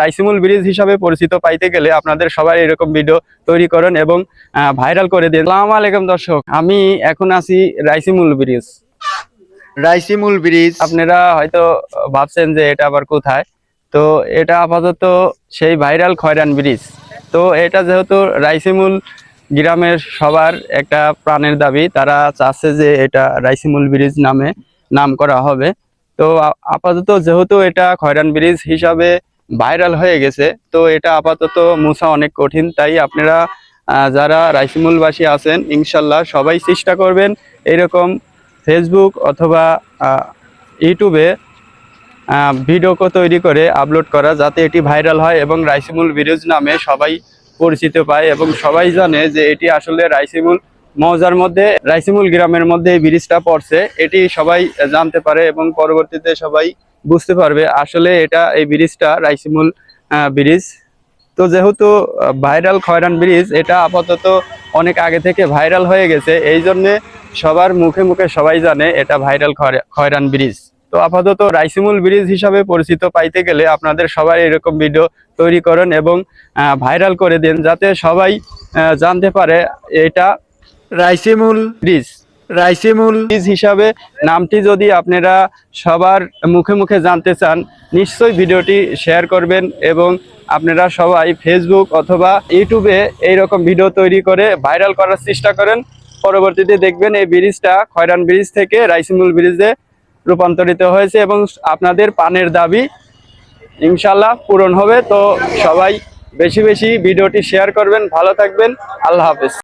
রাইসিমুল bridge হিসাবে পরিচিত পাইতে গেলে আপনাদের সবাই এরকম ভিডিও তৈরি করেন এবং ভাইরাল করে দিন। আসসালামু আলাইকুম দর্শক, আমি এখন আছি রাইসিমুল ব্রিজ। রাইসিমুল ব্রিজ। আপনারা হয়তো ভাবছেন যে এটা আবার কোথায়। তো এটা আপাতত সেই ভাইরাল খয়রান ব্রিজ। তো এটা যেহেতু রাইসিমুল গ্রামের সবার একটা প্রাণের দাবি, তারা চাচ্ছে যে এটা রাইসিমুল ব্রিজ নামে নাম করা হবে। তো আপাতত যেহেতু এটা খয়রান ব্রিজ হিসাবে ভাইরাল হয়ে গেছে, তো এটা আপাতত মুছা অনেক কঠিন। তাই আপনারা যারা রাইসিমুলবাসী আছেন ইনশাল্লাহ সবাই চেষ্টা করবেন এরকম ফেসবুক অথবা ইউটিউবে ভিডিও তৈরি করে আপলোড করা, যাতে এটি ভাইরাল হয় এবং রাইসিমুল ব্রিজ নামে সবাই পরিচিত পায় এবং সবাই জানে যে এটি আসলে রাইসিমুল মৌজার মধ্যে, রাইসিমুল গ্রামের মধ্যে এই ব্রিজটা পড়ছে। এটি সবাই জানতে পারে এবং পরবর্তীতে সবাই বুঝতে পারবে আসলে এটা এই ব্রিজটা রাইসিমুল ব্রিজ। তো যেহেতু ভাইরাল খয়রান ব্রিজ, এটা আপাতত অনেক আগে থেকে ভাইরাল হয়ে গেছে, এই জন্যে সবার মুখে মুখে সবাই জানে এটা ভাইরাল খয়রান ব্রিজ। তো আপাতত রাইসিমুল ব্রিজ হিসাবে পরিচিত পাইতে গেলে আপনাদের সবাই এরকম ভিডিও তৈরি করেন এবং ভাইরাল করে দিন, যাতে সবাই জানতে পারে এটা রাইসিমুল ব্রিজ। রাইসিমুল ব্রিজ হিসাবে নামটি যদি আপনারা সবার মুখে মুখে জানতে চান, নিশ্চয়ই ভিডিওটি শেয়ার করবেন এবং আপনারা সবাই ফেসবুক অথবা ইউটিউবে এইরকম ভিডিও তৈরি করে ভাইরাল করার চেষ্টা করেন। পরবর্তীতে দেখবেন এই ব্রিজটা খয়রান ব্রিজ থেকে রাইসিমুল ব্রিজে রূপান্তরিত হয়েছে এবং আপনাদের পানের দাবি ইনশাল্লাহ পূরণ হবে। তো সবাই বেশি বেশি ভিডিওটি শেয়ার করবেন। ভালো থাকবেন, আল্লাহ হাফেজ।